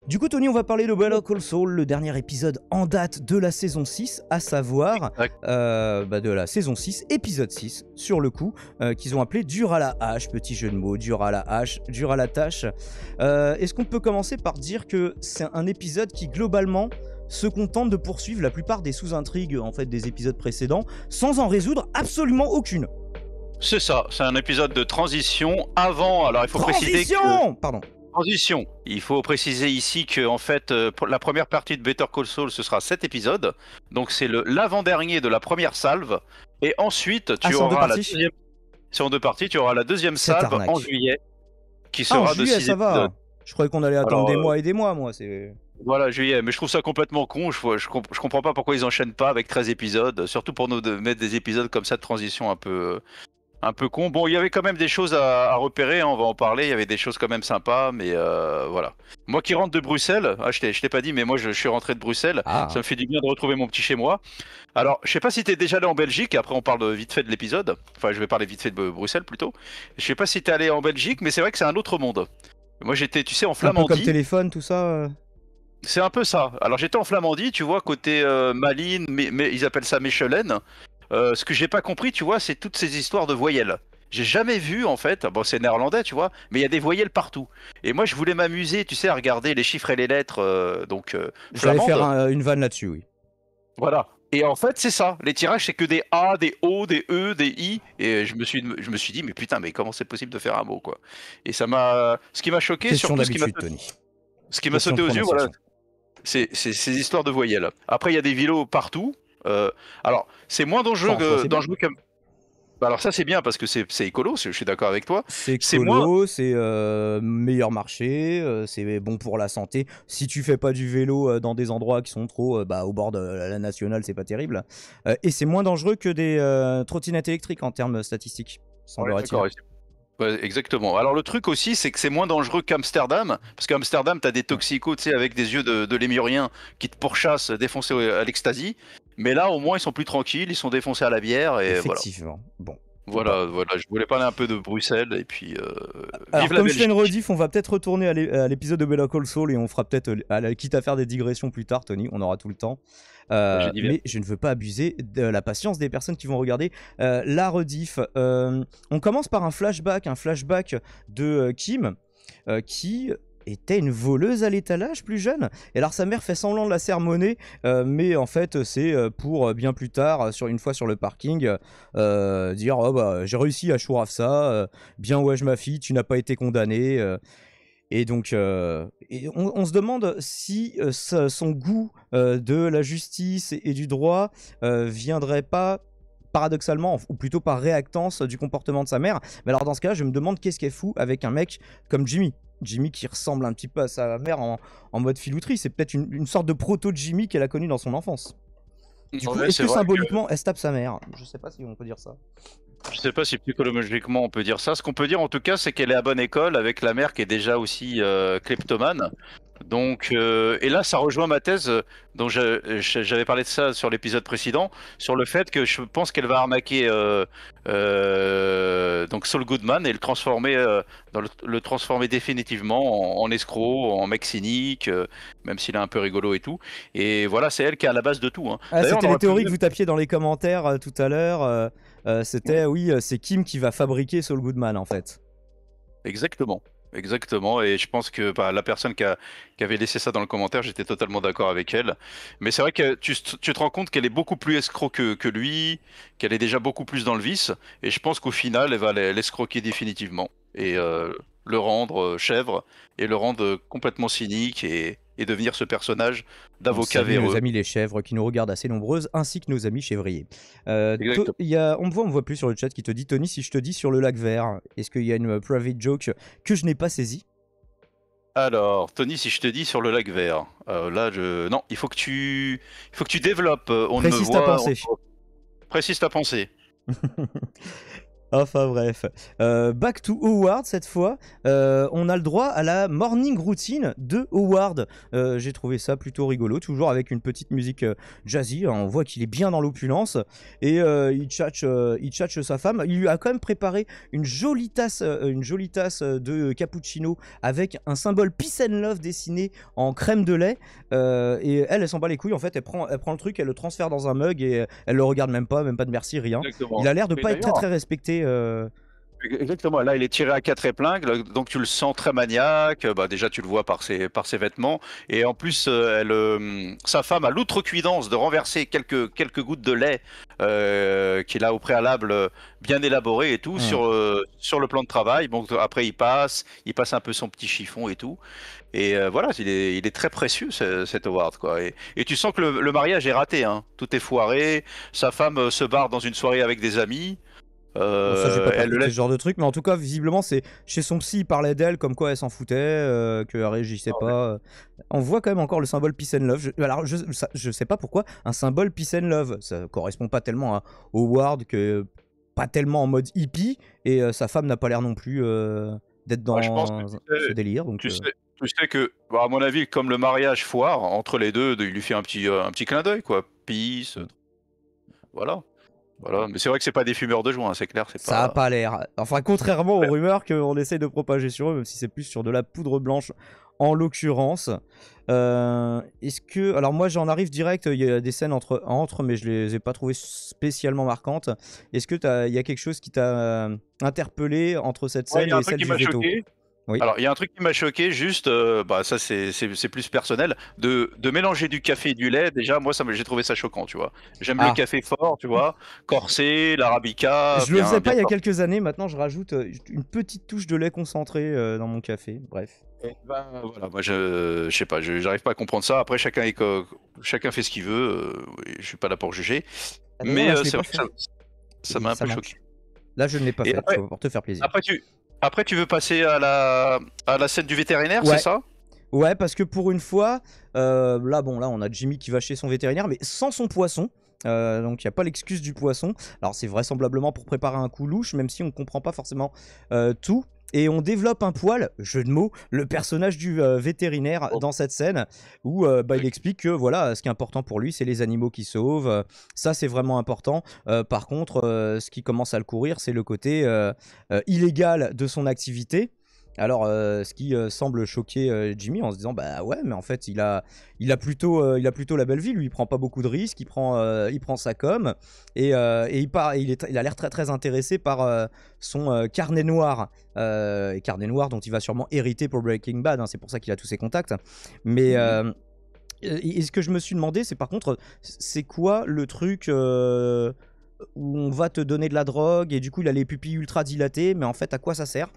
Du coup, Tony, on va parler de Better Call Saul, le dernier épisode en date de la saison 6, à savoir de la saison 6, épisode 6, sur le coup, qu'ils ont appelé Dur à la hache, petit jeu de mots, dur à la hache, dur à la tâche. Est-ce qu'on peut commencer par dire que c'est un épisode qui, globalement, se contente de poursuivre la plupart des sous-intrigues en fait, des épisodes précédents, sans en résoudre absolument aucune? C'est ça, c'est un épisode de transition avant, alors il faut préciser que... Pardon. Transition. Il faut préciser ici que en fait, la première partie de Better Call Saul, ce sera 7 épisodes. Donc c'est l'avant-dernier de la première salve. Et ensuite, tu auras la deuxième... C'est en deux parties. Tu auras la deuxième salve en juillet, qui sera de 6 épisodes. Va. Je croyais qu'on allait attendre des mois et des mois, moi. Voilà, juillet. Mais je trouve ça complètement con. Je comprends pas pourquoi ils enchaînent pas avec 13 épisodes. Surtout pour nous de mettre des épisodes comme ça de transition un peu con. Bon, il y avait quand même des choses à repérer, hein, on va en parler. Il y avait des choses quand même sympas, mais voilà. Moi qui rentre de Bruxelles, je t'ai pas dit, mais moi je suis rentré de Bruxelles. Ça me fait du bien de retrouver mon petit chez moi. Alors, je sais pas si t'es déjà allé en Belgique. Après, on parle vite fait de l'épisode. Enfin, je vais parler vite fait de Bruxelles plutôt. Je sais pas si t'es allé en Belgique, mais c'est vrai que c'est un autre monde. Moi, j'étais, tu sais, en Flamandie. Un peu comme téléphone, tout ça. C'est un peu ça. Alors, j'étais en Flamandie, tu vois, côté Malines, mais ils appellent ça Mechelen. Ce que j'ai pas compris, tu vois, c'est toutes ces histoires de voyelles. J'ai jamais vu, en fait, bon, c'est néerlandais, tu vois, mais il y a des voyelles partout. Et moi, je voulais m'amuser, tu sais, à regarder les chiffres et les lettres, J'allais faire une vanne là-dessus, oui. Voilà. Et en fait, c'est ça. Les tirages, c'est que des A, des O, des E, des I. Et je me suis dit, mais putain, mais comment c'est possible de faire un mot, quoi. Et ça m'a... Ce qui m'a choqué, Question surtout Tony. Ce qui m'a sauté aux yeux, voilà, c'est ces histoires de voyelles. Après, il y a des vélos partout. Alors, c'est moins dangereux que... Bah alors ça c'est bien parce que c'est écolo, je suis d'accord avec toi. C'est écolo, c'est meilleur marché, c'est bon pour la santé. Si tu fais pas du vélo dans des endroits qui sont trop au bord de la nationale, c'est pas terrible. Et c'est moins dangereux que des trottinettes électriques en termes statistiques, semblerait-il. Ouais, exactement. Alors le truc aussi, c'est que c'est moins dangereux qu'Amsterdam, parce qu'Amsterdam, t'as des toxicos, tu sais, avec des yeux de lémurien qui te pourchassent défoncés à l'ecstasy. Mais là, au moins, ils sont plus tranquilles, ils sont défoncés à la bière et effectivement. Voilà. Voilà. Je voulais parler un peu de Bruxelles et puis. Alors, comme je fais une rediff, on va peut-être retourner à l'épisode de Better Call Saul et on fera peut-être, quitte à faire des digressions plus tard, Tony, on aura tout le temps. Mais je ne veux pas abuser de la patience des personnes qui vont regarder la rediff. On commence par un flashback de Kim qui était une voleuse à l'étalage plus jeune. Et alors sa mère fait semblant de la sermonner, mais en fait c'est pour bien plus tard, une fois sur le parking, dire oh bah j'ai réussi à chouraf ça, bien wesh ma fille, tu n'as pas été condamnée. Et donc on se demande si son goût de la justice et du droit viendrait pas paradoxalement, ou plutôt par réactance du comportement de sa mère. Mais alors dans ce cas, je me demande qu'est-ce qu'elle fout avec un mec comme Jimmy qui ressemble un petit peu à sa mère en mode filouterie. C'est peut-être une sorte de proto-Jimmy qu'elle a connu dans son enfance. Du coup, est-ce que symboliquement, elle se tape sa mère? Je sais pas si on peut dire ça. Je sais pas si psychologiquement on peut dire ça. Ce qu'on peut dire en tout cas, c'est qu'elle est à bonne école avec la mère qui est déjà aussi kleptomane. Donc, et là, ça rejoint ma thèse dont j'avais parlé de ça sur l'épisode précédent, sur le fait que je pense qu'elle va arnaquer donc Saul Goodman et le transformer, le transformer définitivement en escroc, en mec cynique, même s'il est un peu rigolo et tout. Et voilà, c'est elle qui est à la base de tout. Hein. C'était les théories que vous tapiez dans les commentaires tout à l'heure. C'était, oui, c'est Kim qui va fabriquer Saul Goodman en fait. Exactement. Exactement, et je pense que la personne qui avait laissé ça dans le commentaire, j'étais totalement d'accord avec elle. Mais c'est vrai que tu te rends compte qu'elle est beaucoup plus escroc que lui, qu'elle est déjà beaucoup plus dans le vice, et je pense qu'au final, elle va l'escroquer définitivement, et le rendre chèvre, et le rendre complètement cynique, et devenir ce personnage d'avocat véreux. Nos amis les chèvres qui nous regardent assez nombreuses, ainsi que nos amis chèvriers. On me voit plus sur le chat qui te dit Tony, si je te dis sur le lac vert, est-ce qu'il y a une private joke que je n'ai pas saisie? Alors, Tony, si je te dis sur le lac vert, là, non, il faut que tu développes. Précise ta pensée. Précise ta pensée. Enfin bref, back to Howard cette fois, on a le droit à la morning routine de Howard. J'ai trouvé ça plutôt rigolo, toujours avec une petite musique jazzy, on voit qu'il est bien dans l'opulence, et il tchatche sa femme. Il lui a quand même préparé une jolie tasse de cappuccino avec un symbole Peace and Love dessiné en crème de lait, et elle s'en bat les couilles en fait, elle prend le truc, elle le transfère dans un mug et elle le regarde même pas de merci, rien. Exactement. Il a l'air de pas être très respecté. Exactement, là il est tiré à 4 épingles, donc tu le sens très maniaque, bah, déjà tu le vois par ses vêtements, et en plus sa femme a l'outrecuidance de renverser quelques gouttes de lait qu'il a au préalable bien élaboré et tout sur le plan de travail. Bon, après il passe un peu son petit chiffon et tout, et voilà, il est très précieux cet Howard, quoi. Et tu sens que le mariage est raté, hein. Tout est foiré, sa femme se barre dans une soirée avec des amis. Bon, ça j'ai pas Elle le percuté laisse. ce genre de truc, mais en tout cas visiblement c'est chez son psy, il parlait d'elle comme quoi elle s'en foutait, qu'elle réagissait pas. On voit quand même encore le symbole Peace and Love. Alors je sais pas pourquoi un symbole Peace and Love, ça correspond pas tellement à Howard, que pas tellement en mode hippie, et sa femme n'a pas l'air non plus d'être dans Je pense que ce délire. Donc, tu sais que, bah, à mon avis, comme le mariage foire entre les deux, il lui fait un petit clin d'œil, quoi. Peace, voilà. Voilà, mais c'est vrai que c'est pas des fumeurs de joint, c'est clair, c'est ça a pas. pas l'air. Enfin, contrairement aux rumeurs qu'on essaye de propager sur eux, même si c'est plus sur de la poudre blanche en l'occurrence. Est-ce que. Alors, moi j'en arrive direct, il y a des scènes entre, mais je les ai pas trouvées spécialement marquantes. Est-ce que il y a quelque chose qui t'a interpellé entre cette scène et celle du veto? Oui. Alors, il y a un truc qui m'a choqué, juste, bah, ça c'est plus personnel, de mélanger du café et du lait. Déjà, moi, j'ai trouvé ça choquant, tu vois. J'aime le café fort, tu vois, corsé, l'arabica. Je le faisais pas il y a quelques années, maintenant je rajoute une petite touche de lait concentré dans mon café, bref. Et ben, voilà, moi je sais pas, j'arrive pas à comprendre ça. Après, chacun fait ce qu'il veut, je suis pas là pour juger. Mais c'est vrai que ça m'a un peu choqué. Là, je ne l'ai pas fait, pour te faire plaisir. Après, tu veux passer à la scène du vétérinaire, c'est ça? Ouais, parce que pour une fois, là, on a Jimmy qui va chez son vétérinaire, mais sans son poisson. Donc il n'y a pas l'excuse du poisson. Alors c'est vraisemblablement pour préparer un coup louche, même si on ne comprend pas forcément tout. Et on développe un poil, jeu de mots, le personnage du vétérinaire dans cette scène où il explique que voilà, ce qui est important pour lui, c'est les animaux qu'il sauve. Ça, c'est vraiment important. Par contre, ce qui commence à le courir, c'est le côté illégal de son activité. Alors, ce qui semble choquer Jimmy en se disant bah ouais, mais en fait il a plutôt la belle vie, lui il prend pas beaucoup de risques, il prend sa com, et il a l'air très très intéressé par son carnet noir, carnet noir dont il va sûrement hériter pour Breaking Bad, hein, c'est pour ça qu'il a tous ses contacts. Mais et ce que je me suis demandé, c'est par contre, c'est quoi le truc où on va te donner de la drogue et du coup il a les pupilles ultra dilatées, mais en fait à quoi ça sert?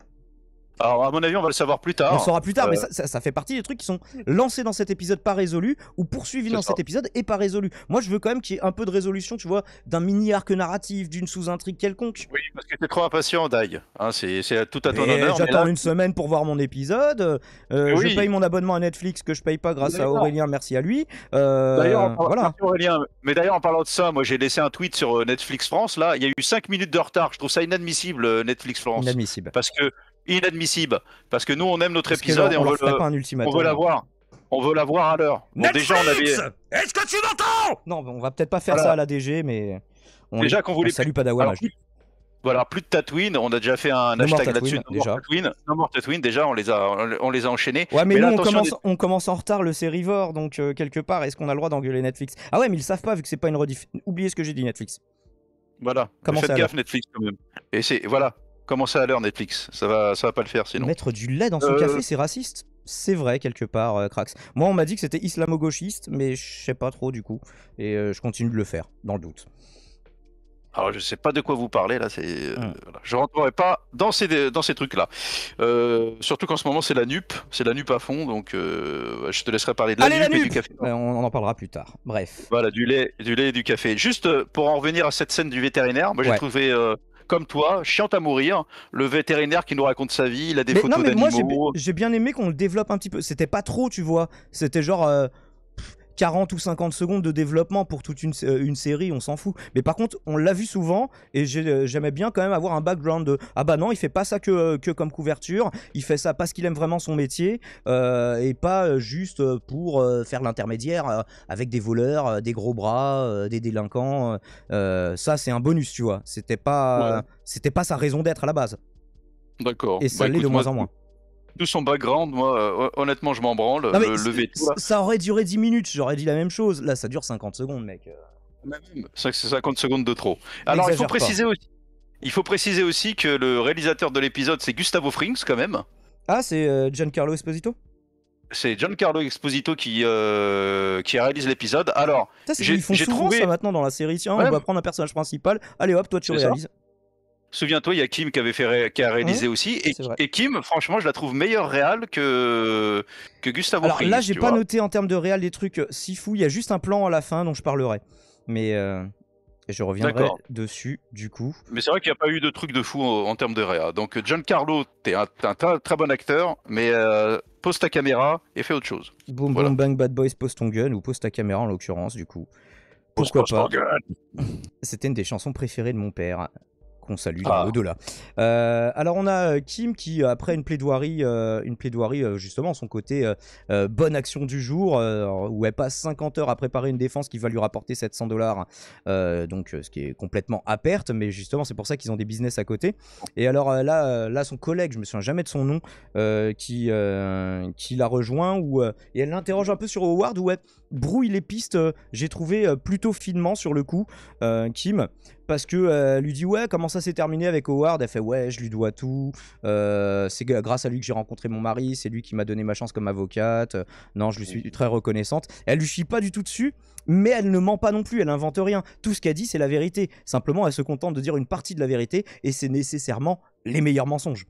Alors, à mon avis, on va le savoir plus tard. On le saura plus tard, mais ça fait partie des trucs qui sont lancés dans cet épisode pas résolus, ou poursuivis dans cet épisode et pas résolus. Moi, je veux quand même qu'il y ait un peu de résolution, tu vois, d'un mini-arc narratif, d'une sous-intrigue quelconque. Oui, parce que t'es trop impatient, Dai. Hein, c'est tout à ton honneur. J'attends une semaine pour voir mon épisode. Je paye mon abonnement à Netflix que je paye pas grâce à Aurélien, merci à lui. D'ailleurs, voilà. merci Aurélien. Mais d'ailleurs, en parlant de ça, moi j'ai laissé un tweet sur Netflix France. Là, il y a eu 5 minutes de retard. Je trouve ça inadmissible, Netflix France. Inadmissible. Inadmissible. Parce que nous, on aime notre épisode et on veut l'avoir. On veut l'avoir à l'heure. Bon, déjà, on avait. Est-ce que tu m'entends? Non, on va peut-être pas faire ça à la DG, mais. Déjà qu'on voulait. Salut Padawan. Voilà, plus de Tatooine. On a déjà fait un hashtag là-dessus. No more Tatooine. Déjà, on les a enchaînés. Ouais, mais nous, on commence en retard le Sérivore, donc quelque part, est-ce qu'on a le droit d'engueuler Netflix? Ah ouais, mais ils savent pas vu que c'est pas une rediff. Oubliez ce que j'ai dit, Netflix. Voilà. Faites gaffe, Netflix, quand même. Et voilà. Commencez à l'heure, Netflix. Ça va pas le faire sinon. Mettre du lait dans son café, c'est raciste? C'est vrai, quelque part, Crax. Moi, on m'a dit que c'était islamo-gauchiste, mais je sais pas trop du coup. Et je continue de le faire, dans le doute. Alors, je sais pas de quoi vous parlez là. Voilà. Je rentrerai pas dans ces trucs-là. Surtout qu'en ce moment, c'est la nupe à fond. Donc, je te laisserai parler de la nupe et du café. On en parlera plus tard. Bref. Voilà, du lait et du café. Juste pour en revenir à cette scène du vétérinaire, moi j'ai trouvé. Comme toi, chiante à mourir, le vétérinaire qui nous raconte sa vie, il a des photos d'animaux. Moi j'ai bien aimé qu'on le développe un petit peu, c'était pas trop, tu vois, c'était genre 40 ou 50 secondes de développement pour toute une série, on s'en fout. Mais par contre, on l'a vu souvent et j'aimais bien quand même avoir un background de ah bah non, il fait pas ça que comme couverture, il fait ça parce qu'il aime vraiment son métier et pas juste pour faire l'intermédiaire avec des voleurs, des gros bras, des délinquants. Ça, c'est un bonus, tu vois. C'était pas sa raison d'être à la base. D'accord. Et ça l'est de moins en moins. Tout son background, moi, honnêtement, je m'en branle. Non, le veto, là. Ça aurait duré 10 minutes, j'aurais dit la même chose. Là, ça dure 50 secondes, mec. C'est 50 secondes de trop. Alors, il faut préciser aussi que le réalisateur de l'épisode, c'est Gustavo Frings, quand même. Ah, c'est Giancarlo Esposito ? C'est Giancarlo Esposito qui réalise l'épisode. Alors, ils font souvent ça maintenant dans la série. Tiens, on va prendre un personnage principal. Allez hop, toi tu réalises. Souviens-toi, il y a Kim qui a réalisé aussi. Et Kim, franchement, je la trouve meilleure réal que Gustavo Frings. Alors là, j'ai pas noté en termes de réal des trucs si fous. Il y a juste un plan à la fin dont je parlerai. Mais je reviendrai dessus du coup. Mais c'est vrai qu'il n'y a pas eu de truc de fou en termes de réal. Donc Giancarlo, t'es un très bon acteur, mais pose ta caméra et fais autre chose. Boom boom bang bad boys, pose ton gun, ou pose ta caméra en l'occurrence du coup. Pourquoi pas. C'était une des chansons préférées de mon père. Qu'on salue dans l'au-delà. Alors on a Kim qui, après une plaidoirie justement, son côté bonne action du jour, où elle passe 50 heures à préparer une défense qui va lui rapporter $700, donc ce qui est complètement à perte, mais justement c'est pour ça qu'ils ont des business à côté. Et alors là son collègue, je me souviens jamais de son nom, qui la rejoint, et elle l'interroge un peu sur Howard, où elle brouille les pistes, j'ai trouvé plutôt finement sur le coup, Kim, parce que lui dit ouais, comment ça s'est terminé avec Howard. Elle fait ouais, je lui dois tout, c'est grâce à lui que j'ai rencontré mon mari, c'est lui qui m'a donné ma chance comme avocate, non, je lui suis très reconnaissante. Elle lui chie pas du tout dessus, mais elle ne ment pas non plus, elle invente rien, tout ce qu'elle dit c'est la vérité, simplement elle se contente de dire une partie de la vérité, et c'est nécessairement les meilleurs mensonges.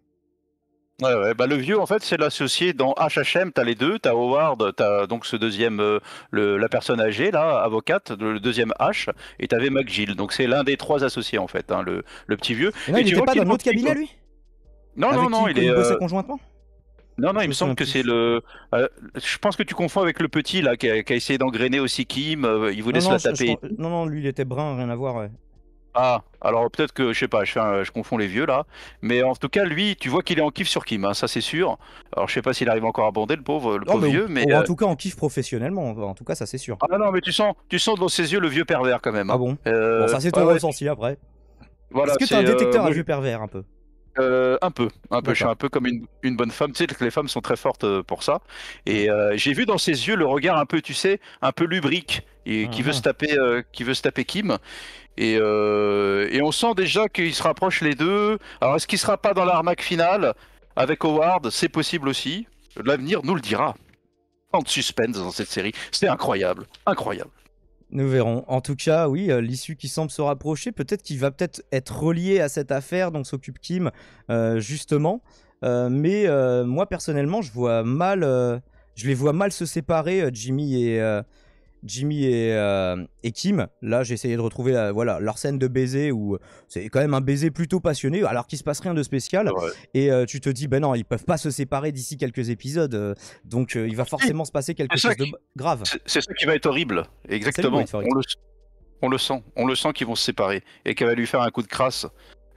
Ouais, bah le vieux, en fait, c'est l'associé dans HHM. T'as les deux, t'as Howard, t'as donc ce deuxième, la personne âgée, là, avocate, le deuxième H, et t'avais McGill. Donc c'est l'un des trois associés, en fait, hein, le petit vieux. Et non, il n'était pas dans notre cabinet, lui ? Non, il bossait conjointement ? Non, il me semble que c'est le. Je pense que tu confonds avec le petit, là, qui a essayé d'engrainer aussi Kim. Il voulait se la taper. Non, lui, il était brun, rien à voir, ouais. Ah, alors peut-être que, je sais pas, je confonds les vieux là. Mais en tout cas, lui, tu vois qu'il est en kiff sur Kim, hein, ça c'est sûr. Alors je sais pas s'il arrive encore à bander, le pauvre vieux. Mais en tout cas, en kiff professionnellement, en tout cas, ça c'est sûr. Ah non, mais tu sens dans ses yeux le vieux pervers quand même. Hein. Ah bon, ça c'est ton ressenti après. Voilà, est-ce que t'as un détecteur à vieux pervers un peu ? Un peu. Je suis un peu comme une bonne femme. Tu sais que les femmes sont très fortes pour ça. Et j'ai vu dans ses yeux le regard un peu, tu sais, un peu lubrique, et qui veut se taper Kim. Et on sent déjà qu'ils se rapprochent les deux. Alors est-ce qu'il sera pas dans l'arnaque finale avec Howard ? C'est possible aussi. L'avenir nous le dira. Tant de suspense dans cette série. C'est incroyable. Nous verrons. En tout cas, oui, l'issue qui semble se rapprocher, peut-être qu'il va être relié à cette affaire dont s'occupe Kim, justement. Mais moi, personnellement, je les vois mal se séparer, Jimmy et Kim. Là, j'ai essayé de retrouver leur scène de baiser, où c'est quand même un baiser plutôt passionné, alors qu'il se passe rien de spécial. Ouais. Et tu te dis, ben non, ils peuvent pas se séparer d'ici quelques épisodes, donc il va forcément se passer quelque chose de grave. C'est ça qui va être horrible, exactement. On le sent qu'ils vont se séparer et qu'elle va lui faire un coup de crasse.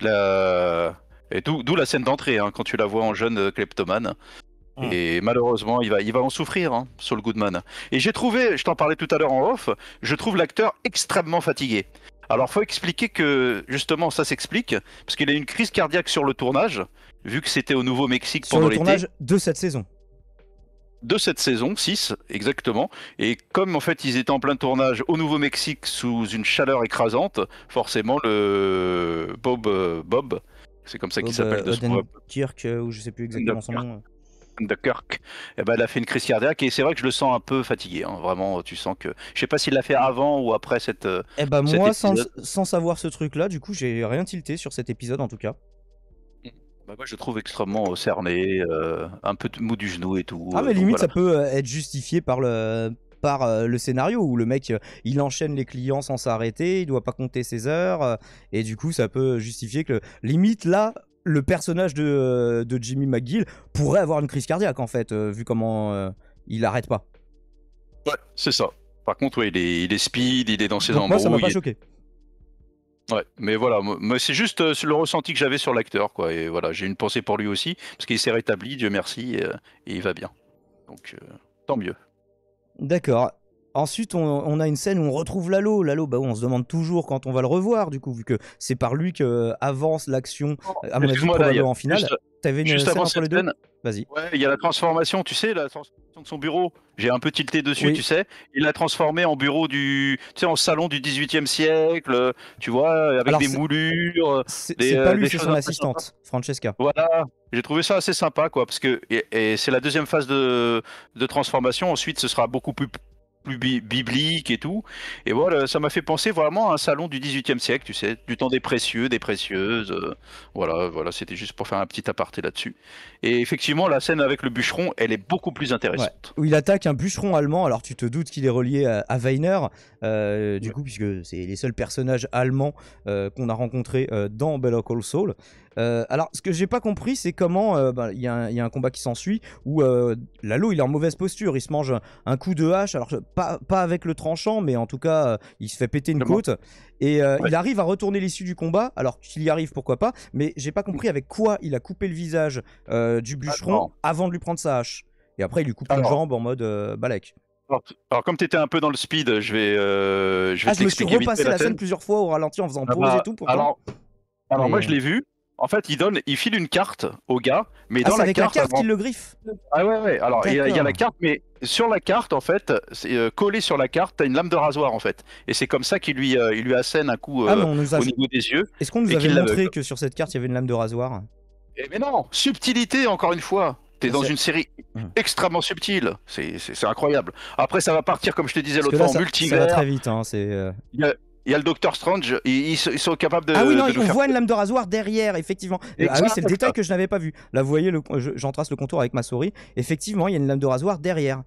Et d'où la scène d'entrée, hein, quand tu la vois en jeune kleptomane. Et malheureusement, il va en souffrir, hein, Saul Goodman. Et j'ai trouvé, je t'en parlais tout à l'heure en off, je trouve l'acteur extrêmement fatigué. Alors, faut expliquer que, justement, ça s'explique, parce qu'il a eu une crise cardiaque sur le tournage, vu que c'était au Nouveau-Mexique pendant l'été. Sur le tournage de cette saison. De cette saison, 6, exactement. Et comme, en fait, ils étaient en plein tournage au Nouveau-Mexique sous une chaleur écrasante, forcément, le Bob, c'est comme ça qu'il s'appelle de ce Kirk, ou je sais plus exactement son nom. De Kirk, elle a fait une crise cardiaque et c'est vrai que je le sens un peu fatigué, hein. Vraiment, tu sens que je sais pas s'il l'a fait avant ou après cette moi sans savoir ce truc là, du coup j'ai rien tilté sur cet épisode en tout cas. Moi je trouve extrêmement cerné, un peu mou du genou et tout. Mais limite ça peut être justifié par le scénario où le mec il enchaîne les clients sans s'arrêter, il doit pas compter ses heures, et du coup ça peut justifier que limite là le personnage de Jimmy McGill pourrait avoir une crise cardiaque en fait, vu comment il arrête pas. Ouais, c'est ça. Par contre, ouais, il est speed, il est dans ses Donc embrouilles. Moi, ça m'a pas choqué. Ouais, mais voilà, c'est juste le ressenti que j'avais sur l'acteur, quoi. Et voilà, j'ai une pensée pour lui aussi, parce qu'il s'est rétabli, Dieu merci, et il va bien. Donc, tant mieux. D'accord. Ensuite, on a une scène où on retrouve Lalo. Lalo, bah, on se demande toujours quand on va le revoir, du coup, vu que c'est par lui que avance l'action, à mon avis, probablement en finale. T'avais une scène entre les deux ? Vas-y. Ouais, il y a la transformation, tu sais, la transformation de son bureau. J'ai un peu tilté dessus, tu sais. Il l'a transformé en bureau tu sais, en salon du 18e siècle, tu vois, avec des moulures. C'est pas lui, c'est son assistante, Francesca. Voilà, j'ai trouvé ça assez sympa, quoi, parce que et c'est la deuxième phase de transformation. Ensuite, ce sera beaucoup plus biblique et tout. Et voilà, ça m'a fait penser vraiment à un salon du 18e siècle, tu sais, du temps des précieux, des précieuses. Voilà, c'était juste pour faire un petit aparté là-dessus. Et effectivement, la scène avec le bûcheron, elle est beaucoup plus intéressante. Ouais. Où il attaque un bûcheron allemand, alors tu te doutes qu'il est relié à Weiner, du coup, puisque c'est les seuls personnages allemands qu'on a rencontrés dans Better Call Saul. Alors, ce que j'ai pas compris, c'est comment il y a un combat qui s'ensuit où Lalo il est en mauvaise posture, il se mange un coup de hache, alors pas avec le tranchant, mais en tout cas il se fait péter une côte et il arrive à retourner l'issue du combat. Alors qu'il y arrive, pourquoi pas, mais j'ai pas compris avec quoi il a coupé le visage du bûcheron avant de lui prendre sa hache. Et après il lui coupe une jambe en mode balèque. Alors comme tu étais un peu dans le speed, je vais je me suis repassé la scène plusieurs fois au ralenti en faisant pause et tout. Alors moi je l'ai vu. En fait, il file une carte au gars, mais dans la carte, qu'il le griffe. Ah ouais. Alors il y a la carte, mais sur la carte, en fait, collé sur la carte, t'as une lame de rasoir, en fait, et c'est comme ça qu'il lui assène un coup au niveau des yeux. Est-ce qu'on nous avait montré que sur cette carte il y avait une lame de rasoir ? Mais non, subtilité encore une fois. T'es dans une série extrêmement subtile, c'est incroyable. Après, ça va partir, comme je te disais l'autre fois, en multivers. Ça va très vite, hein, Il y a le Docteur Strange, ils sont capables de. Ah oui, non, on voit une lame de rasoir derrière, effectivement. Ah oui, c'est le détail que je n'avais pas vu. Là, vous voyez, j'en trace le contour avec ma souris. Effectivement, il y a une lame de rasoir derrière.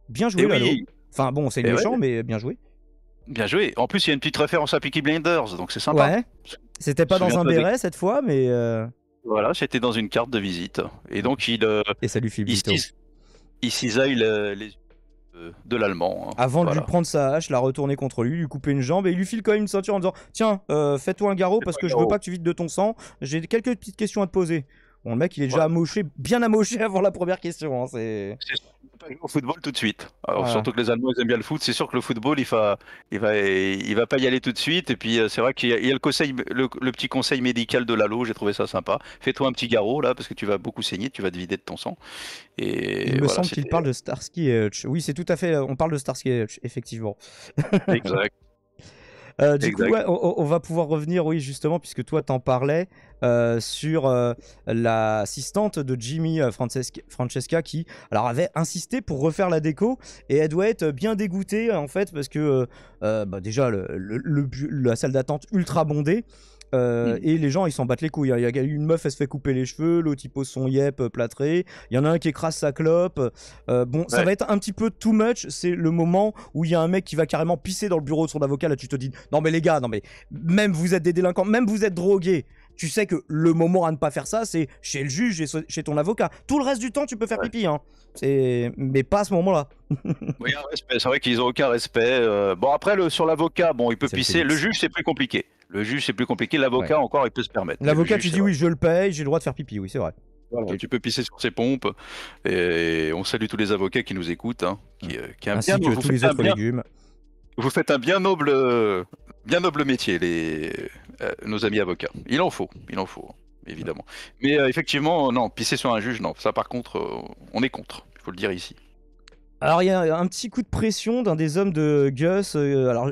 Bien joué, Lalo. Enfin bon, c'est méchant, mais bien joué. Bien joué. En plus, il y a une petite référence à Peaky Blinders, donc c'est sympa. Ouais. C'était pas dans un béret cette fois, mais. Voilà, c'était dans une carte de visite. Et donc, et ça lui fait il cisaille les yeux de l'allemand. Hein. Avant de lui prendre sa hache, la retourner contre lui couper une jambe et il lui file quand même une ceinture en disant tiens, fais-toi un garrot parce que je veux pas que tu vides de ton sang, j'ai quelques petites questions à te poser. Bon, le mec il est déjà bien amoché avant la première question. Hein, c'est pas jouer au football tout de suite. Alors, surtout que les Allemands ils aiment bien le foot, c'est sûr que le football il va pas y aller tout de suite. Et puis c'est vrai qu'il y a le petit conseil médical de Lalo, j'ai trouvé ça sympa. Fais-toi un petit garrot là parce que tu vas beaucoup saigner, tu vas te vider de ton sang. Et il me semble qu'il parle de Starsky et Hutch. Oui, c'est tout à fait. On parle de Starsky et Hutch, effectivement. Exact. Du coup, on va pouvoir revenir, oui, justement, puisque toi t'en parlais, sur l'assistante de Jimmy, Francesca, qui alors avait insisté pour refaire la déco, et elle doit être bien dégoûtée en fait, parce que déjà la salle d'attente ultra bondée. Et les gens ils s'en battent les couilles. Il y a une meuf, elle se fait couper les cheveux, l'autre il pose son yep plâtré, il y en a un qui écrase sa clope. Ça va être un petit peu too much. C'est le moment où il y a un mec qui va carrément pisser dans le bureau de son avocat. Là tu te dis non mais les gars, non mais même vous êtes des délinquants, même vous êtes drogués, tu sais que le moment à ne pas faire ça c'est chez le juge et chez ton avocat. Tout le reste du temps tu peux faire pipi, hein. Mais pas à ce moment là. Oui, un respect. C'est vrai qu'ils ont aucun respect. Bon après sur l'avocat, bon il peut pisser. Le juge c'est plus compliqué. L'avocat encore il peut se permettre. L'avocat tu dis oui je le paye, j'ai le droit de faire pipi, oui c'est vrai. Voilà, tu peux pisser sur ses pompes. Et on salue tous les avocats qui nous écoutent, hein, ainsi que tous les autres légumes. Vous faites un bien noble métier, nos amis avocats. Il en faut, évidemment. Mais effectivement, non, pisser sur un juge, non. Ça par contre, on est contre, il faut le dire ici. Alors il y a un petit coup de pression d'un des hommes de Gus. Alors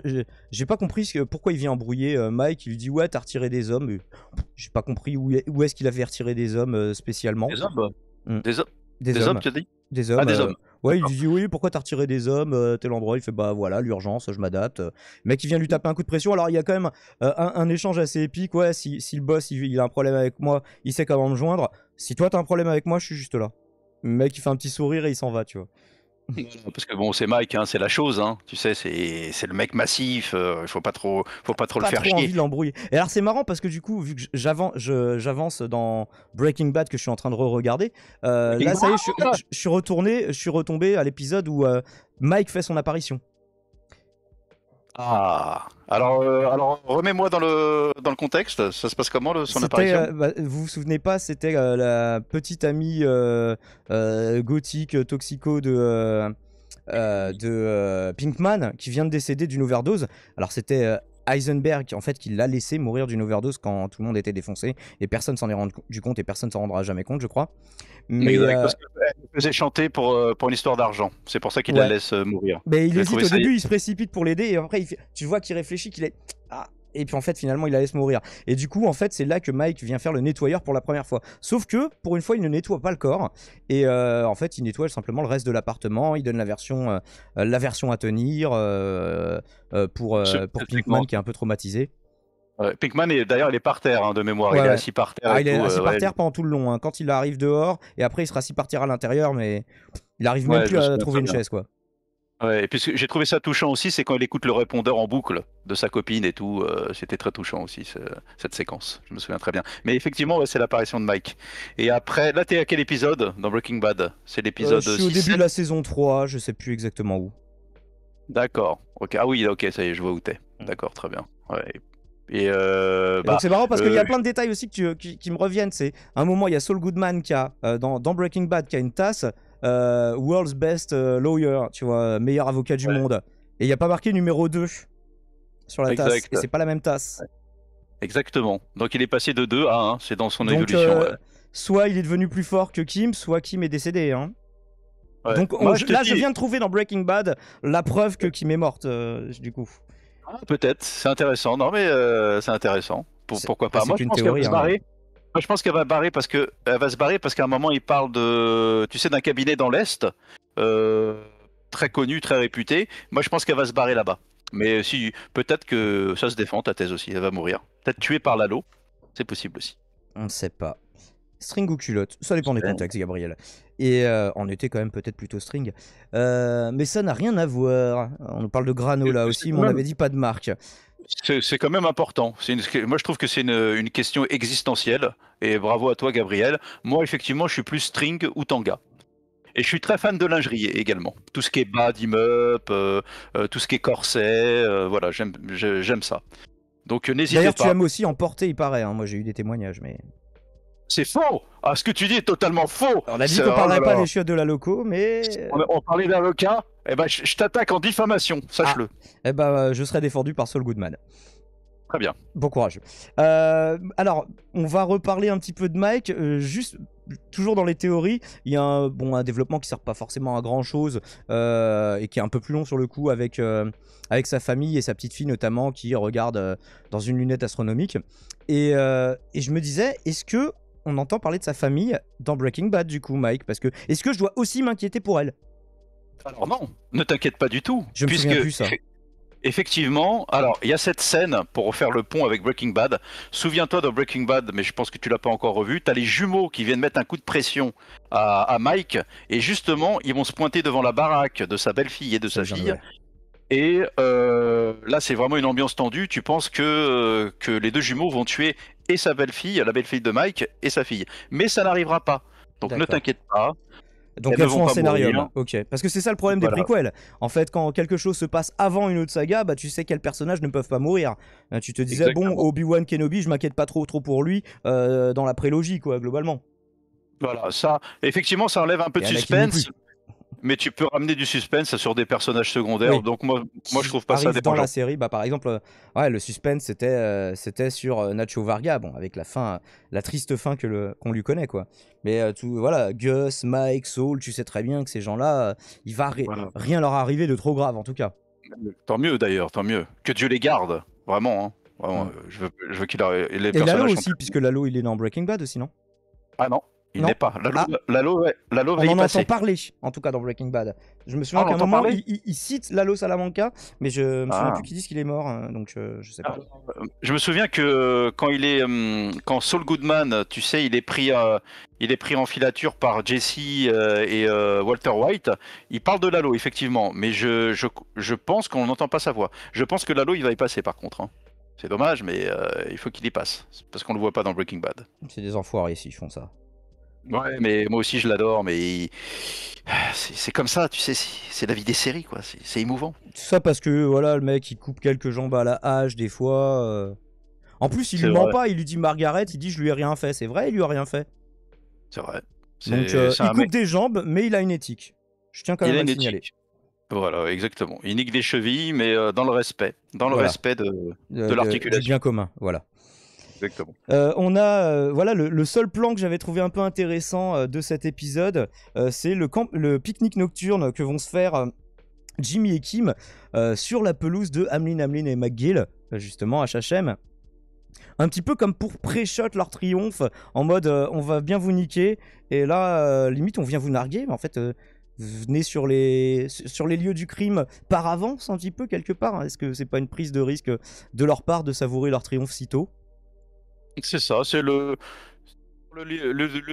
j'ai pas compris pourquoi il vient embrouiller Mike. Il lui dit ouais t'as retiré des hommes. J'ai pas compris où est-ce qu'il avait retiré des hommes spécialement. Des hommes. Des hommes tu as dit. Des hommes. Des hommes. Ouais, il lui dit oui pourquoi t'as retiré des hommes tel endroit. Il fait bah voilà l'urgence, je m'adapte. Le mec il vient lui taper un coup de pression. Alors il y a quand même un échange assez épique. Ouais, si le boss il a un problème avec moi, il sait comment me joindre. Si toi t'as un problème avec moi, je suis juste là. Le mec il fait un petit sourire et il s'en va, tu vois. Parce que bon, c'est Mike, hein, c'est la chose, hein. Tu sais, c'est le mec massif. Il faut pas trop le faire chier. Envie de l'embrouiller. Et alors c'est marrant parce que du coup, vu que j'avance dans Breaking Bad que je suis en train de re-regarder, là ça y est, je suis retombé à l'épisode où Mike fait son apparition. Alors remets-moi dans le contexte, ça se passe comment son apparition? Vous vous souvenez pas, c'était la petite amie gothique toxico de Pinkman qui vient de décéder d'une overdose. Alors c'était Heisenberg en fait qui l'a laissé mourir d'une overdose quand tout le monde était défoncé et personne s'en est rendu compte et personne s'en rendra jamais compte, je crois. Mais exact, parce qu'elle faisait chanter pour une histoire d'argent, c'est pour ça qu'il la laisse mourir. Mais il hésite au début, il se précipite pour l'aider et après tu vois qu'il réfléchit, qu'il est et puis en fait finalement il la laisse mourir. Et du coup en fait c'est là que Mike vient faire le nettoyeur pour la première fois. Sauf que pour une fois il ne nettoie pas le corps et en fait il nettoie simplement le reste de l'appartement. Il donne la version à tenir pour Pinkman qui est un peu traumatisé. Pinkman d'ailleurs il est par terre de mémoire, il est assis par terre. Il est assis par terre pendant tout le long. Quand il arrive dehors et après il sera assis par terre à l'intérieur, mais il arrive même plus à trouver une chaise quoi. Ouais, et puis j'ai trouvé ça touchant aussi, c'est quand il écoute le répondeur en boucle de sa copine et tout, c'était très touchant aussi cette séquence, je me souviens très bien. Mais effectivement, c'est l'apparition de Mike. Et après, là t'es à quel épisode dans Breaking Bad? C'est l'épisode 6. Je suis au début de la saison 3, je sais plus exactement où. D'accord, ok. Ah oui, ok, ça y est, je vois où t'es. D'accord, très bien. Ouais. Et donc c'est marrant parce qu'il y a plein de détails aussi qui me reviennent. C'est un moment, il y a Saul Goodman qui a, dans Breaking Bad, qui a une tasse. World's Best Lawyer, tu vois, meilleur avocat du monde. Et il n'y a pas marqué numéro 2 sur la tasse. Et c'est pas la même tasse. Exactement. Donc il est passé de 2 à 1, c'est dans son évolution. Soit il est devenu plus fort que Kim, soit Kim est décédé. Hein. Donc je viens de trouver dans Breaking Bad la preuve que Kim est morte, du coup. Peut-être, c'est intéressant. Non mais c'est intéressant. Pourquoi pas? Moi je pense qu'elle va se barrer. Moi, je pense qu'elle va barrer parce que elle va se barrer parce qu'à un moment il parle d'un cabinet dans l'est, très connu, très réputé. Moi je pense qu'elle va se barrer là-bas. Mais si peut-être que ça se défend ta thèse aussi, elle va mourir. Peut-être tuée par Lalo, c'est possible aussi. On ne sait pas. String ou culotte, ça dépend des contextes, Gabriel. Et on était quand même peut-être plutôt string. Mais ça n'a rien à voir. On nous parle de granola aussi, mais on avait dit pas de marque. C'est quand même important. Moi, je trouve que c'est une question existentielle. Et bravo à toi, Gabriel. Moi, effectivement, je suis plus string ou tanga. Et je suis très fan de lingerie également. Tout ce qui est bas d'immeuble, tout ce qui est corset, voilà, j'aime ça. Donc n'hésitez pas. D'ailleurs, tu aimes aussi en porter, il paraît. Moi, j'ai eu des témoignages, mais... C'est faux! Ah, ce que tu dis est totalement faux! On a dit qu'on parlerait pas des chiottes de la loco, mais... On parlait d'avocat? Eh ben, je t'attaque en diffamation, sache-le. Eh ben, je serai défendu par Saul Goodman. Très bien. Bon courage. Alors, on va reparler un petit peu de Mike. Juste, toujours dans les théories, il y a un développement qui sert pas forcément à grand chose et qui est un peu plus long sur le coup avec sa famille et sa petite fille notamment qui regarde dans une lunette astronomique. Et je me disais, est-ce que on entend parler de sa famille dans Breaking Bad du coup, Mike? Parce que est-ce que je dois aussi m'inquiéter pour elle? Alors non, ne t'inquiète pas du tout. Je me souviens plus ça. Effectivement, alors il y a cette scène pour refaire le pont avec Breaking Bad. Souviens-toi de Breaking Bad, mais je pense que tu l'as pas encore revu. T'as les jumeaux qui viennent mettre un coup de pression à Mike, et justement ils vont se pointer devant la baraque de sa belle-fille et de sa fille. Et là c'est vraiment une ambiance tendue. Tu penses que les deux jumeaux vont tuer et sa belle-fille, la belle-fille de Mike, et sa fille. Mais ça n'arrivera pas. Donc ne t'inquiète pas. Donc elles font un scénario, ok. Parce que c'est ça le problème des prequels. En fait, quand quelque chose se passe avant une autre saga, bah tu sais quels personnages ne peuvent pas mourir. Tu te disais, bon, Obi-Wan Kenobi, je m'inquiète pas trop pour lui dans la prélogie, quoi, globalement. Voilà, ça, effectivement, ça enlève un peu de suspense. Mais tu peux ramener du suspense sur des personnages secondaires, oui. Donc moi je trouve pas ça dérangeant. Dans la série, bah par exemple, le suspense c'était sur Nacho Varga, bon avec la triste fin qu'on lui connaît quoi. Mais voilà, Gus, Mike, Saul, tu sais très bien que ces gens-là, il va rien leur arriver de trop grave en tout cas. Tant mieux d'ailleurs, tant mieux. Que Dieu les garde, vraiment. Hein. Vraiment, je veux qu'il ait les personnages. Et Lalo aussi, puisque Lalo il est dans Breaking Bad aussi, non? Ah non. Il n'est pas. Lalo va y passer. On en entend parler, en tout cas dans Breaking Bad. Je me souviens qu'à un moment, il cite Lalo Salamanca, mais je me souviens plus qu'ils disent qu'il est mort, donc je sais pas. Je me souviens que quand Saul Goodman, tu sais, il est pris en filature par Jesse et Walter White, il parle de Lalo, effectivement, mais je pense qu'on n'entend pas sa voix. Je pense que Lalo, il va y passer par contre. Hein. C'est dommage, mais il faut qu'il y passe, parce qu'on le voit pas dans Breaking Bad. C'est des enfoirés s'ils font ça. Ouais, mais moi aussi je l'adore, mais c'est comme ça, tu sais, c'est la vie des séries, quoi. C'est émouvant. Tout ça parce que voilà, le mec il coupe quelques jambes à la hache des fois. En plus, il C'est lui ment vrai, pas, il lui dit Margaret, il dit je lui ai rien fait. C'est vrai, il lui a rien fait. c'est vrai. Donc C'est il un coupe mec, des jambes, mais il a une éthique. Je tiens quand il même a à le une signaler. éthique. Voilà, exactement. Il nique des chevilles, mais dans le respect. Dans le Voilà, respect de du bien l'articulation. commun, voilà. Exactement. On a voilà le seul plan que j'avais trouvé un peu intéressant de cet épisode, c'est le pique-nique nocturne que vont se faire Jimmy et Kim sur la pelouse de Hamlin et McGill, justement HM. Un petit peu comme pour pré-shot leur triomphe, en mode on va bien vous niquer, et là limite on vient vous narguer, mais en fait vous venez sur les lieux du crime par avance un petit peu quelque part, hein. Est-ce que c'est pas une prise de risque de leur part de savourer leur triomphe si tôt? C'est ça, c'est le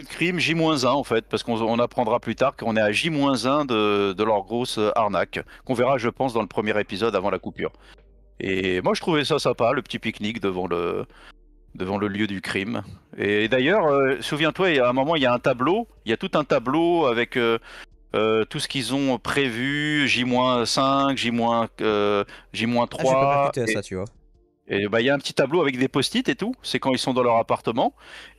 crime J-1 en fait, parce qu'on apprendra plus tard qu'on est à J-1 de leur grosse arnaque, qu'on verra je pense dans le premier épisode avant la coupure. Et moi je trouvais ça sympa, le petit pique-nique devant le lieu du crime. Et d'ailleurs, souviens-toi, il y a un moment, il y a un tableau, il y a tout un tableau avec tout ce qu'ils ont prévu, J-5, J-3. Ah, j'ai pas percuté à ça, tu vois. Et bah il y a un petit tableau avec des post-it et tout, c'est quand ils sont dans leur appartement.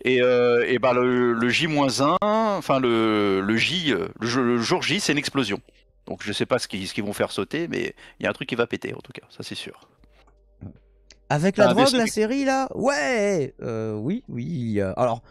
Et bah le J-1, enfin le J, le jour J, c'est une explosion. Donc je sais pas ce qu'ils vont faire sauter, mais il y a un truc qui va péter en tout cas, ça c'est sûr. Avec la Un drogue, dessin- la série, là? Ouais. Oui. Alors,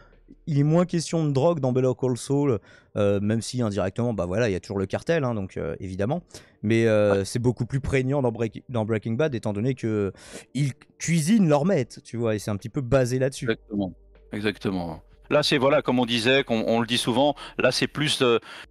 il est moins question de drogue dans Better Call Saul, même si indirectement, bah voilà, il y a toujours le cartel, hein, donc évidemment. Mais c'est beaucoup plus prégnant dans Breaking Bad, étant donné que ils cuisinent leur maître, tu vois, et c'est un petit peu basé là-dessus. Exactement. Exactement. Là, c'est voilà, comme on disait, on le dit souvent, là c'est plus,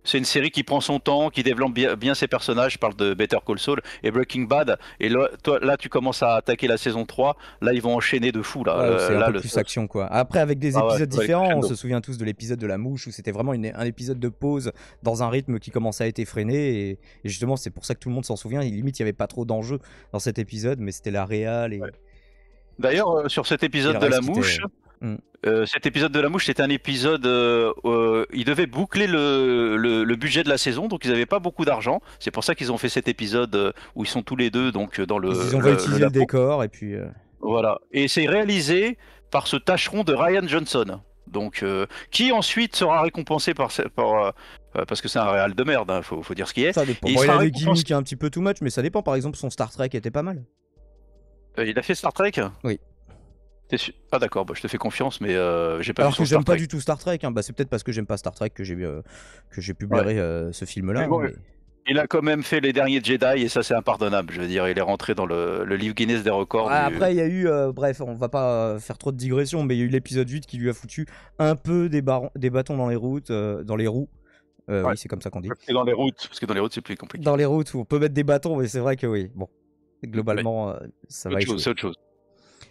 c'est une série qui prend son temps, qui développe bien ses personnages. Je parle de Better Call Saul et Breaking Bad. Et là, toi, là, tu commences à attaquer la saison 3. Là, ils vont enchaîner de fou. Là, Ouais, c'est un là, peu plus action, quoi. Après, avec des ah ouais, épisodes ça va être différents, on crescendo. se souvient tous de l'épisode de la mouche, où c'était vraiment un épisode de pause dans un rythme qui commençait à être effréné, et justement, c'est pour ça que tout le monde s'en souvient. Et limite, il n'y avait pas trop d'enjeux dans cet épisode, mais c'était la réal Ouais. D'ailleurs, sur et le reste qui était. Hmm. Cet épisode de la mouche, c'était un épisode. Ils devaient boucler le budget de la saison, donc ils n'avaient pas beaucoup d'argent. C'est pour ça qu'ils ont fait cet épisode où ils sont tous les deux donc dans Ils ont réutilisé le labo. décor, et puis. Voilà. Et c'est réalisé par ce tâcheron de Ryan Johnson. Donc, qui ensuite sera récompensé parce que c'est un réal de merde, hein, faut dire ce qui est. Ça dépend. Et il Bon, il sera a des récompensé. gimmicks un petit peu too much, mais ça dépend. Par exemple, son Star Trek était pas mal. Il a fait Star Trek? Oui. T'es sûr? Ah d'accord, bah, je te fais confiance, mais j'ai pas vu Alors que son Star j'aime pas Trek. du tout Star Trek, hein. Bah, c'est peut-être parce que j'aime pas Star Trek que j'ai pu Ouais. blairer ce film-là, Mais hein, bon, mais... il a quand même fait les derniers Jedi et ça c'est impardonnable. Je veux dire, il est rentré dans le livre Guinness des records Ouais, du. après, il y a eu, bref, on va pas faire trop de digressions, mais il y a eu l'épisode 8 qui lui a foutu un peu des bâtons dans les routes, dans les roues. Ouais. Oui, c'est comme ça qu'on dit. Et dans les routes, parce que dans les routes c'est plus compliqué. Dans les routes où on peut mettre des bâtons, mais c'est vrai que oui. Bon, Ouais. globalement, ça va échouer. C'est autre chose.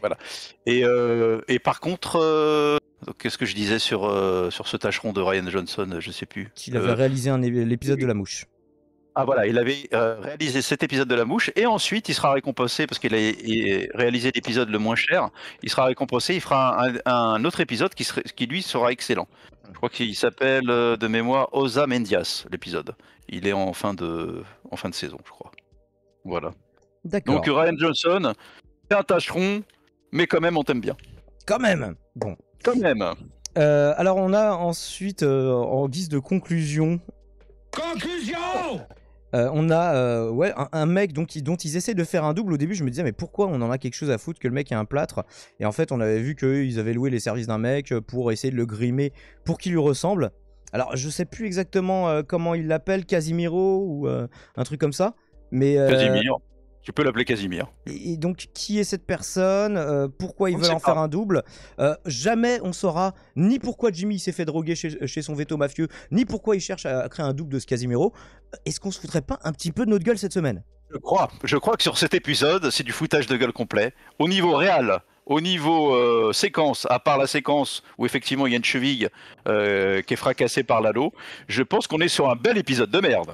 Voilà. Et par contre, qu'est-ce que je disais sur ce tâcheron de Ryan Johnson, je sais plus. Qu'il avait réalisé l'épisode de la mouche. Ah voilà, il avait réalisé cet épisode de La Mouche et ensuite il sera récompensé parce qu'il a réalisé l'épisode le moins cher. Il sera récompensé, il fera un autre épisode qui lui sera excellent. Je crois qu'il s'appelle de mémoire Ozymandias l'épisode. Il est en fin de saison, je crois. Voilà. D'accord. Donc Ryan Johnson, c'est un tâcheron, mais quand même on t'aime bien. Quand même. Bon. Quand même. Alors on a ensuite, en guise de conclusion... on a ouais, un mec dont ils essaient de faire un double. Au début, je me disais, mais pourquoi on en a quelque chose à foutre que le mec ait un plâtre? Et en fait, on avait vu qu'ils avaient loué les services d'un mec pour essayer de le grimer pour qu'il lui ressemble. Alors, je sais plus exactement comment il l'appelle, Casimiro ou un truc comme ça. Mais Casimir. Tu peux l'appeler Casimir. et donc, qui est cette personne? Pourquoi ils On ne veulent sait en pas. faire un double? Jamais on saura ni pourquoi Jimmy s'est fait droguer chez son veto mafieux, ni pourquoi il cherche à créer un double de ce Casimiro. Est-ce qu'on se foutrait pas un petit peu de notre gueule cette semaine? Je crois que sur cet épisode, c'est du foutage de gueule complet. Au niveau réel, au niveau séquence, à part la séquence où effectivement il y a une cheville qui est fracassée par l'anneau, je pense qu'on est sur un bel épisode de merde.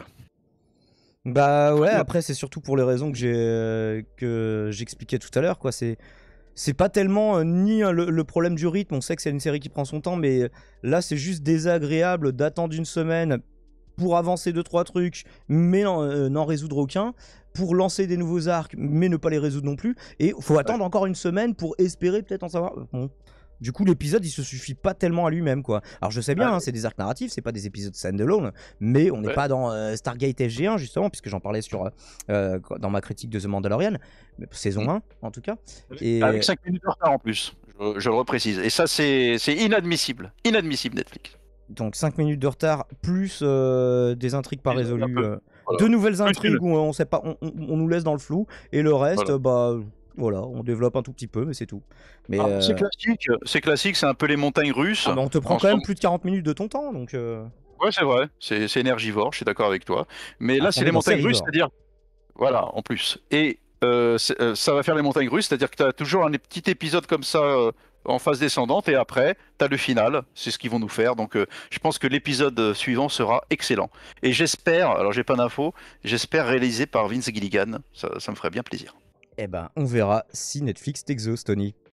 Bah ouais, après c'est surtout pour les raisons que j'expliquais tout à l'heure, quoi. C'est c'est pas tellement ni le problème du rythme, on sait que c'est une série qui prend son temps, mais là c'est juste désagréable d'attendre une semaine pour avancer 2-3 trucs, mais n'en résoudre aucun, pour lancer des nouveaux arcs, mais ne pas les résoudre non plus, et faut attendre encore une semaine pour espérer peut-être en savoir... Bon. Du coup, l'épisode, il se suffit pas tellement à lui-même, quoi. Alors, je sais bien, hein, c'est des arcs narratifs, c'est pas des épisodes standalone, mais on n'est pas dans Stargate SG1, justement, puisque j'en parlais dans ma critique de The Mandalorian, saison 1, en tout cas. Et... Avec 5 minutes de retard en plus, je le reprécise. Et ça, c'est inadmissible. Inadmissible, Netflix. Donc 5 minutes de retard, plus des intrigues pas résolues. Voilà. 2 nouvelles intrigues où on sait pas, on nous laisse dans le flou, et le reste, voilà, on développe un tout petit peu, mais c'est tout. Mais c'est classique, c'est un peu les montagnes russes. Ah, on te prend quand même plus de 40 minutes de ton temps, donc... Ouais, c'est vrai, c'est énergivore, je suis d'accord avec toi. Mais là, c'est les montagnes russes, c'est-à-dire... Voilà, en plus. Et ça va faire les montagnes russes, c'est-à-dire que tu as toujours un petit épisode comme ça en phase descendante, et après, tu as le final, c'est ce qu'ils vont nous faire. Donc je pense que l'épisode suivant sera excellent. Et j'espère, alors j'ai pas d'infos, j'espère réalisé par Vince Gilligan, ça me ferait bien plaisir. Eh ben, on verra si Netflix t'exauce, Tony.